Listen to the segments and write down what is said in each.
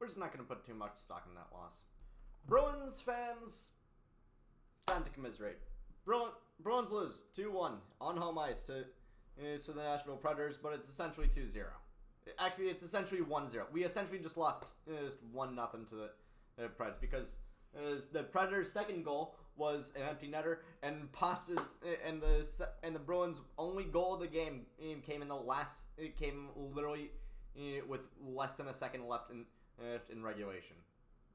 we're just not going to put too much stock in that loss. Bruins fans, it's time to commiserate. Bruins lose 2-1 on home ice to the Nashville Predators, but it's essentially 2-0. Actually, it's essentially 1-0. We essentially just lost 1-0 to the Preds because the Predators' second goal was an empty netter, and the Bruins' only goal of the game came in the last. It came literally with less than a second left in regulation.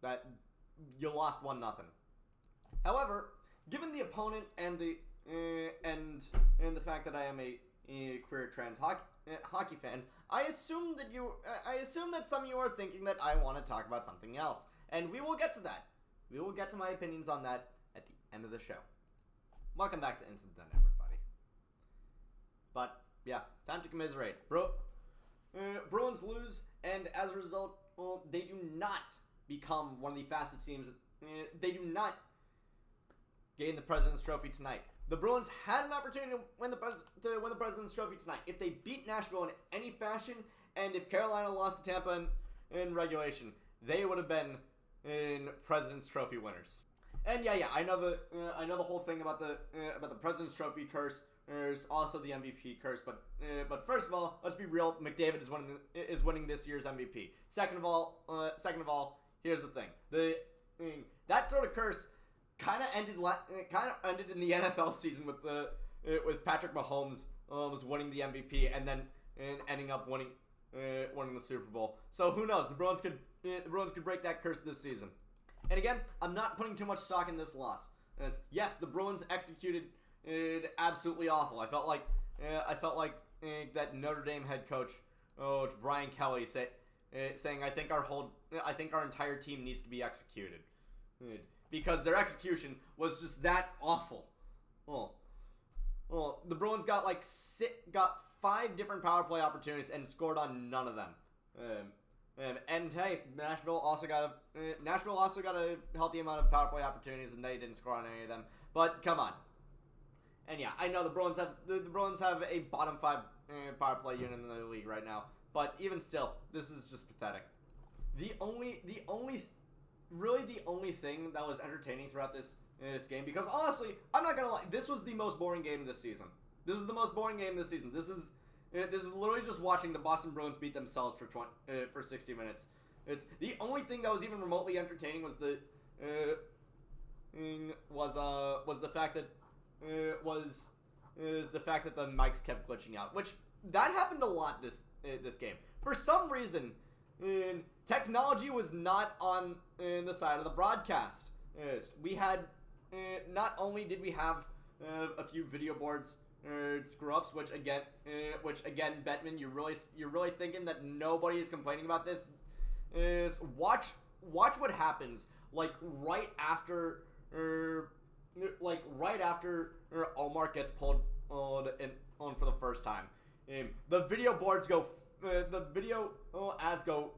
That you lost 1-0. However, given the opponent and the fact that I am a queer trans hockey fan, I assume that some of you are thinking that I want to talk about something else, and we will get to that. We will get to my opinions on that at the end of the show. Welcome back to Into the Den, everybody. But yeah, time to commiserate. Bruins lose, and as a result, they do not become one of the fastest teams. They do not gain the President's Trophy tonight. The Bruins had an opportunity to win the President's Trophy tonight if they beat Nashville in any fashion, and if Carolina lost to Tampa in regulation, they would have been in President's Trophy winners. And yeah, I know the whole thing about the President's Trophy curse. There's also the MVP curse, but first of all, let's be real. McDavid is winning this year's MVP. Second of all, here's the thing: that sort of curse kind of ended in the NFL season with Patrick Mahomes was winning the MVP and then ending up winning the Super Bowl. So who knows? The Bruins could break that curse this season. And again, I'm not putting too much stock in this loss. Yes, the Bruins executed absolutely awful. I felt like that Notre Dame head coach, Brian Kelly, saying I think our entire team needs to be executed because their execution was just that awful. The Bruins got 5 different power play opportunities and scored on none of them. And hey, Nashville also got a healthy amount of power play opportunities, and they didn't score on any of them. But come on. And yeah, I know the Bruins have a bottom 5 power play unit in the league right now, but even still, this is just pathetic. The only thing that was entertaining throughout this game, because honestly, I'm not gonna lie, this was the most boring game of this season. This is the most boring game this season. This is literally just watching the Boston Bruins beat themselves for 60 minutes. It's the only thing that was even remotely entertaining was the fact that the fact that the mics kept glitching out, which that happened a lot this game. For some reason, technology was not on the side of the broadcast. We had not only did we have a few video boards screw ups, which again, Bettman, you're really thinking that nobody is complaining about this. Is watch what happens right after Omar gets pulled on for the first time. The video boards go. The video ads go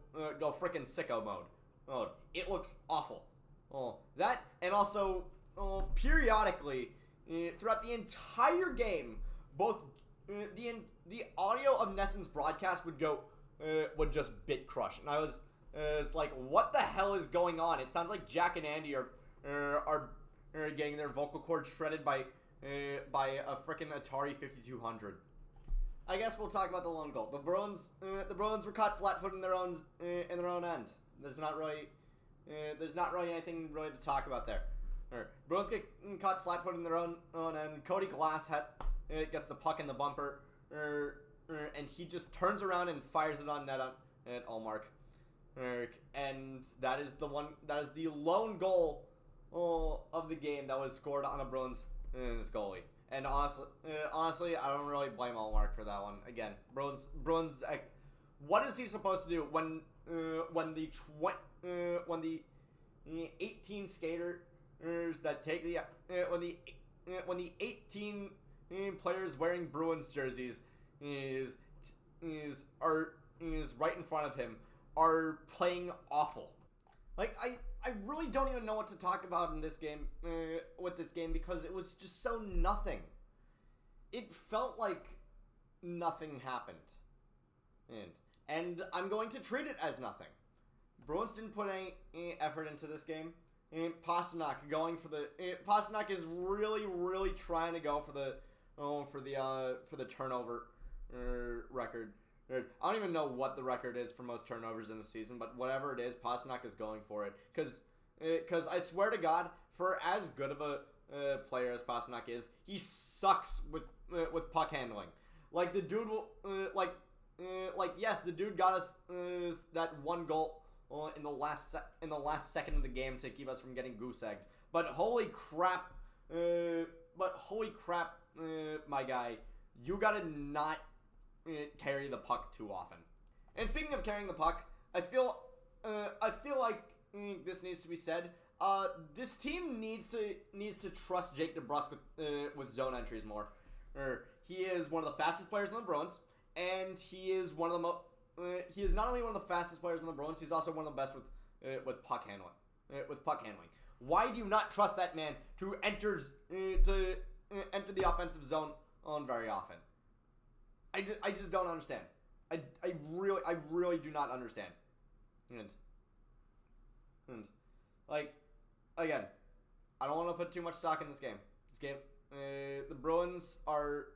freaking sicko mode. It looks awful. That and also periodically throughout the entire game, both the audio of Nesson's broadcast would just bit crush, and I was like, what the hell is going on? It sounds like Jack and Andy are getting their vocal cords shredded by a freaking Atari 5200. I guess we'll talk about the lone goal. The Bruins were caught flat-footed in their own end. There's not really anything really to talk about there. Bruins get caught flat-footed in their own end. Cody Glass gets the puck in the bumper, and he just turns around and fires it on net at Ullmark. And that is the lone goal of the game that was scored on a Bruins goalie. And honestly, I don't really blame Ullmark for that one. Again, Bruins. What is he supposed to do when the 18 skaters that take when the 18 players wearing Bruins jerseys is right in front of him are playing awful. I really don't even know what to talk about in this game, with this game, because it was just so nothing. It felt like nothing happened. And I'm going to treat it as nothing. Bruins didn't put any effort into this game. Pasternak going for the Pasternak is really trying to go for the turnover record. I don't even know what the record is for most turnovers in the season, but whatever it is, Pasternak is going for it because I swear to God, for as good of a player as Pasternak is, he sucks with puck handling. Like the dude will yes, the dude got us that one goal in the last second of the game to keep us from getting goose egged. But holy crap, my guy, you gotta not carry the puck too often. And speaking of carrying the puck, I feel like this needs to be said. This team needs to trust Jake DeBrusk with zone entries more. He is one of the fastest players in the Bruins, and he is one of the he is not only one of the fastest players in the Bruins, he's also one of the best with puck handling. Why do you not trust that man to enter the offensive zone on very often? I just don't understand. I really do not understand. And like, again, I don't want to put too much stock in this game. The Bruins are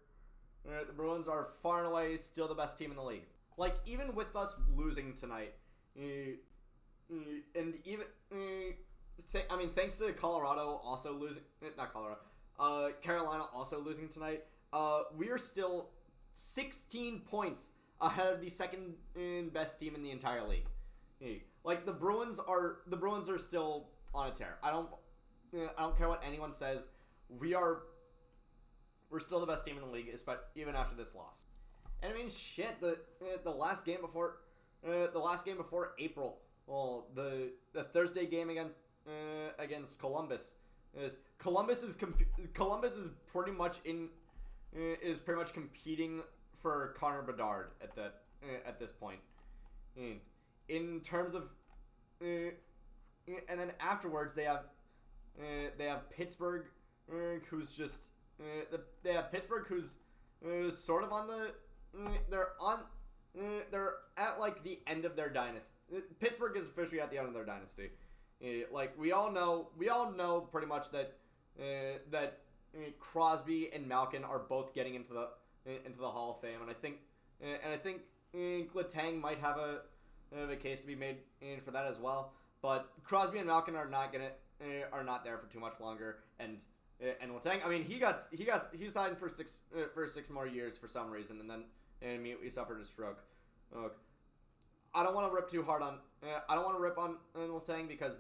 far and away still the best team in the league. Like, even with us losing tonight, and even thanks to Colorado also losing, not Colorado, Carolina also losing tonight, we are still 16 points ahead of the second best team in the entire league. Like, the Bruins are still on a tear. I don't care what anyone says. We're still the best team in the league, even after this loss. And I mean, shit. The last game before April, well, the Thursday game against Columbus is pretty much competing for Connor Bedard at this point. In terms of, and then afterwards they have Pittsburgh, who's just sort of on the. They're at like the end of their dynasty. Pittsburgh is officially at the end of their dynasty. Like we all know pretty much that Crosby and Malkin are both getting into the Hall of Fame, and I think Letang might have a case to be made for that as well. But Crosby and Malkin are not there for too much longer, and Letang, I mean, he signed for six more years for some reason, and then immediately suffered a stroke. I don't want to rip too hard on. I don't want to rip on Letang because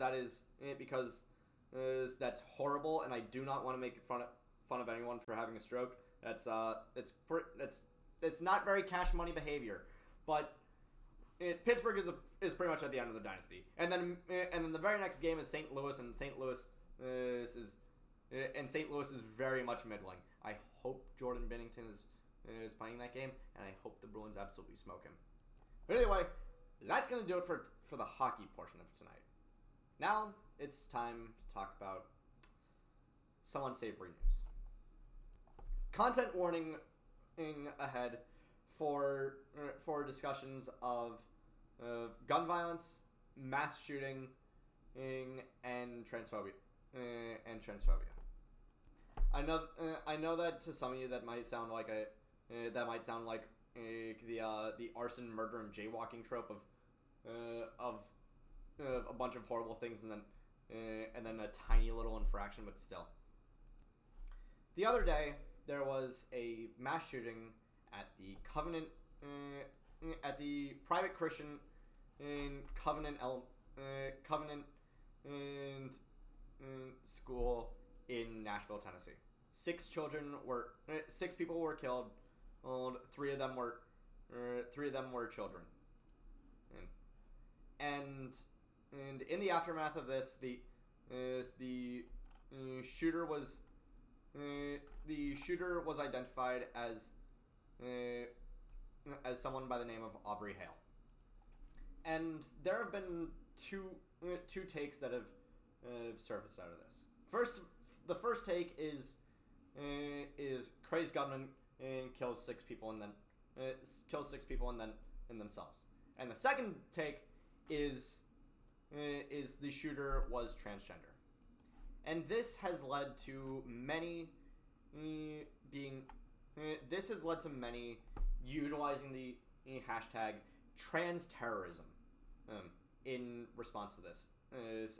that's horrible, and I do not want to make fun of anyone for having a stroke. It's not very cash money behavior, but Pittsburgh is pretty much at the end of the dynasty, and then the very next game is St. Louis, and St. Louis is very much middling. I hope Jordan Binnington is playing that game, and I hope the Bruins absolutely smoke him. But anyway, that's going to do it for the hockey portion of tonight. Now it's time to talk about some unsavory news. Content warning ahead for discussions of gun violence, mass shooting, and transphobia. I know that to some of you that might sound like the arson, murder, and jaywalking trope of a bunch of horrible things and then a tiny little infraction, but still. The other day there was a mass shooting at the Covenant, at the private Christian Covenant school in Nashville, Tennessee. Six people were killed. Three of them were children. And in the aftermath of this, the shooter was identified as someone by the name of Aubrey Hale. And there have been two takes that have surfaced out of this. The first take is crazed gunman kills six people and then themselves. And the second take is is the shooter was transgender, and this has led to many utilizing the hashtag trans terrorism in response to this, as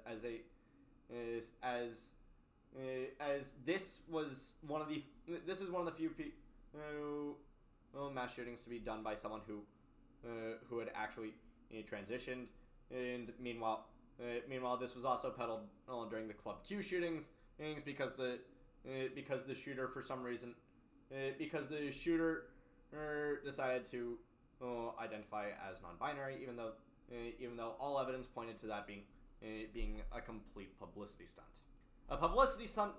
this is one of the few mass shootings to be done by someone who had actually transitioned, and meanwhile this was also peddled during the Club Q shootings because the shooter for some reason decided to identify as non-binary, even though all evidence pointed to that being a complete publicity stunt. A publicity stunt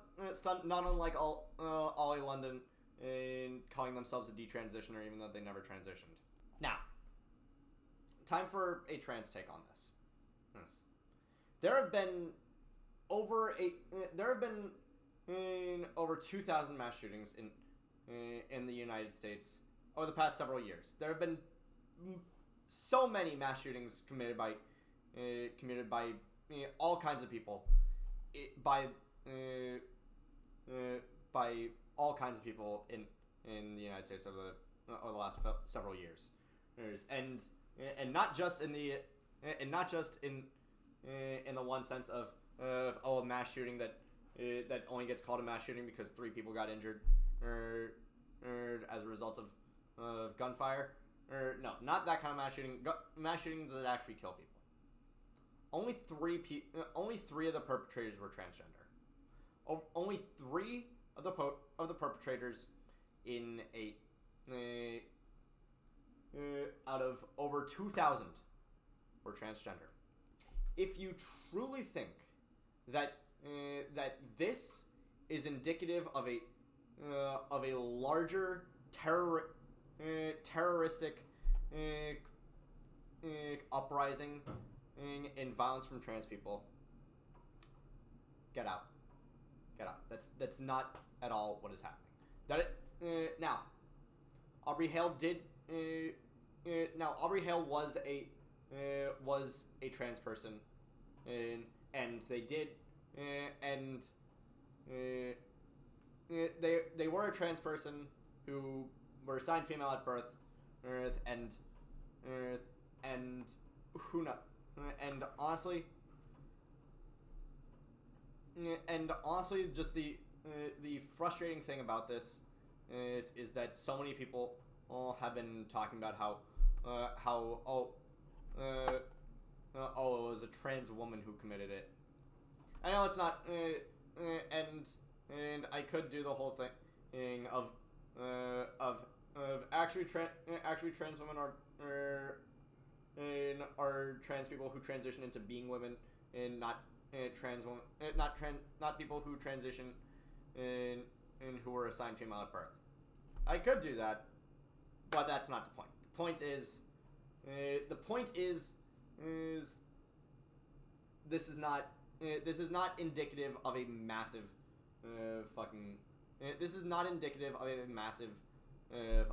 not unlike Ollie London in calling themselves a detransitioner, even though they never transitioned. Now, time for a trans take on this. Yes. There have been over 2,000 mass shootings in the United States over the past several years. There have been so many mass shootings committed by all kinds of people, by all kinds of people in the United States over the last several years, and not just in the one sense of a mass shooting that only gets called a mass shooting because 3 people got injured as a result of gunfire. No, not that kind of mass shooting. Mass shootings that actually kill people. Only 3 of the perpetrators were transgender. Only 3 of the perpetrators in out of over 2,000 were transgender. If you truly think that this is indicative of a larger terroristic uprising in violence from trans people, get out. That's not at all what is happening. Now, Aubrey Hale did. Aubrey Hale was a trans person, and they did, and they were a trans person who were assigned female at birth, and who knows, and honestly, just the frustrating thing about this is that so many people have been talking about how it was a trans woman who committed it. I know it's not, and I could do the whole thing of actually trans women are trans people who transition into being women, and not trans women, not people who transition and who were assigned female at birth. I could do that, but that's not the point. The point is this is not indicative of a massive this is not indicative of a massive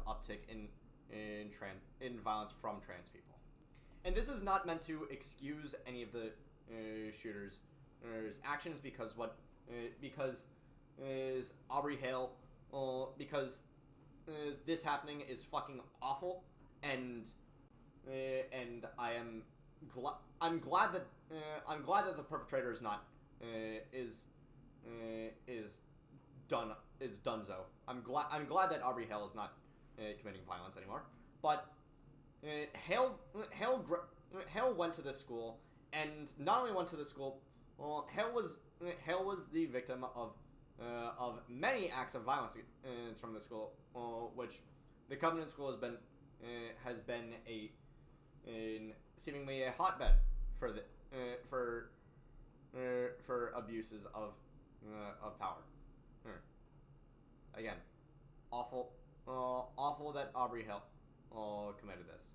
uptick in violence from trans people, and this is not meant to excuse any of the shooters' actions, because Aubrey Hale, because this happening is fucking awful, and I'm glad that the perpetrator is not is donezo. I'm glad that Aubrey Hale is not committing violence anymore. But Hale went to this school, and not only went to the school, Hale was the victim of many acts of violence from the school, which the Covenant School has been seemingly a hotbed for abuses of power. Again, awful that Aubrey Hale committed this.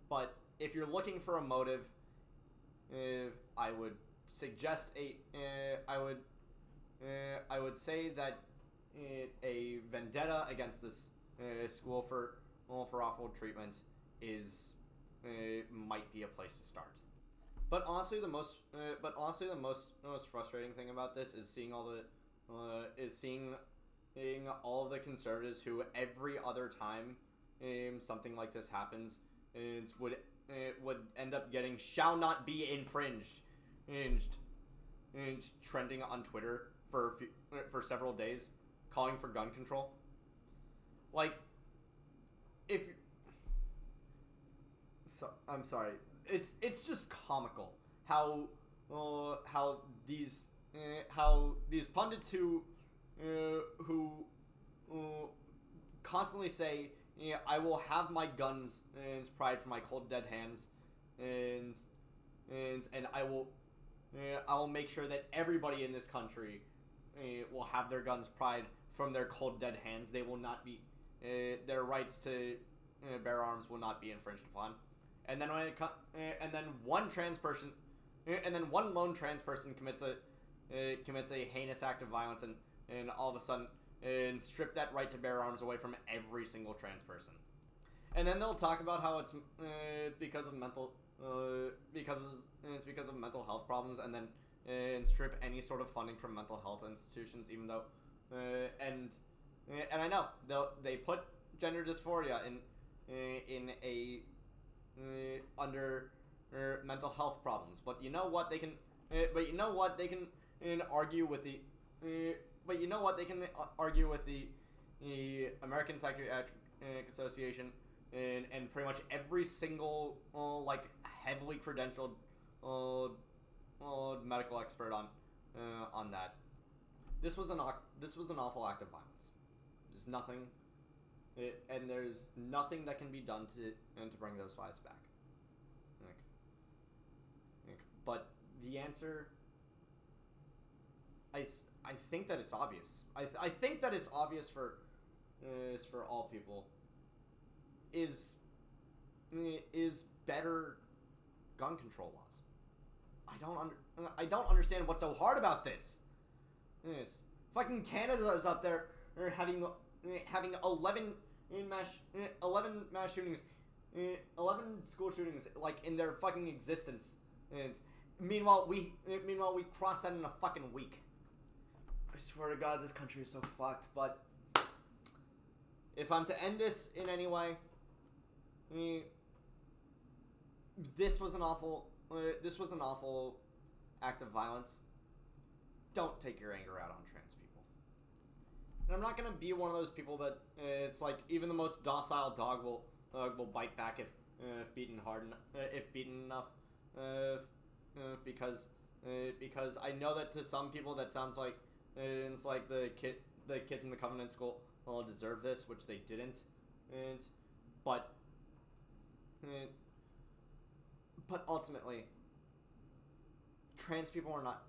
But if you're looking for a motive, I would suggest I would say that a vendetta against this school for awful treatment is might be a place to start. But honestly, the most frustrating thing about this is seeing all of the conservatives who every other time something like this happens would end up getting "shall not be infringed" trending on Twitter for several days, calling for gun control. Like, I'm sorry. It's just comical how these pundits who constantly say, I will have my guns pried from my cold dead hands, and I will make sure that everybody in this country will have their guns pried from their cold dead hands. They will not be their rights to bear arms will not be infringed upon. And then one lone trans person commits a heinous act of violence, and all of a sudden strip that right to bear arms away from every single trans person. And then they'll talk about how it's because of mental health problems, and then strip any sort of funding from mental health institutions, even though and I know they put gender dysphoria in a under mental health problems, but you know what they can argue with the American Psychiatric Association and pretty much every single heavily credentialed medical expert on that. This was an awful act of violence. There's nothing. And there's nothing that can be done to bring those lives back. But the answer, I think that it's obvious. I think that it's obvious for all people. Is better gun control laws. I don't understand what's so hard about this. Yes, fucking Canada is up there having 11 mass shootings, 11 school shootings, in their fucking existence. And meanwhile we crossed that in a fucking week. I swear to God, this country is so fucked. But if I'm to end this in any way, this was an awful act of violence. Don't take your anger out on trans people. And I'm not gonna be one of those people that it's like even the most docile dog will bite back if beaten enough. Because I know that to some people that sounds like it's like the kids in the Covenant School all deserve this, which they didn't. But ultimately, trans people are not.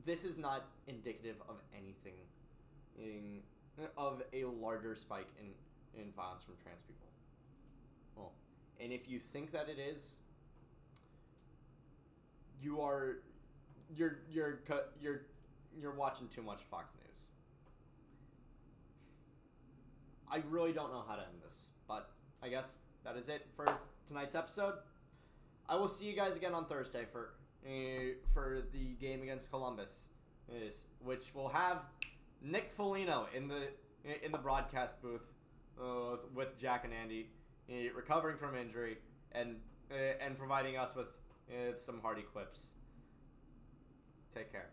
This is not indicative of anything of a larger spike in violence from trans people. Well, and if you think that it is, you're watching too much Fox News. I really don't know how to end this, but I guess that is it for tonight's episode. I will see you guys again on Thursday for the game against Columbus, which will have Nick Foligno in the broadcast booth with Jack and Andy, recovering from injury and providing us with some hearty quips. Take care.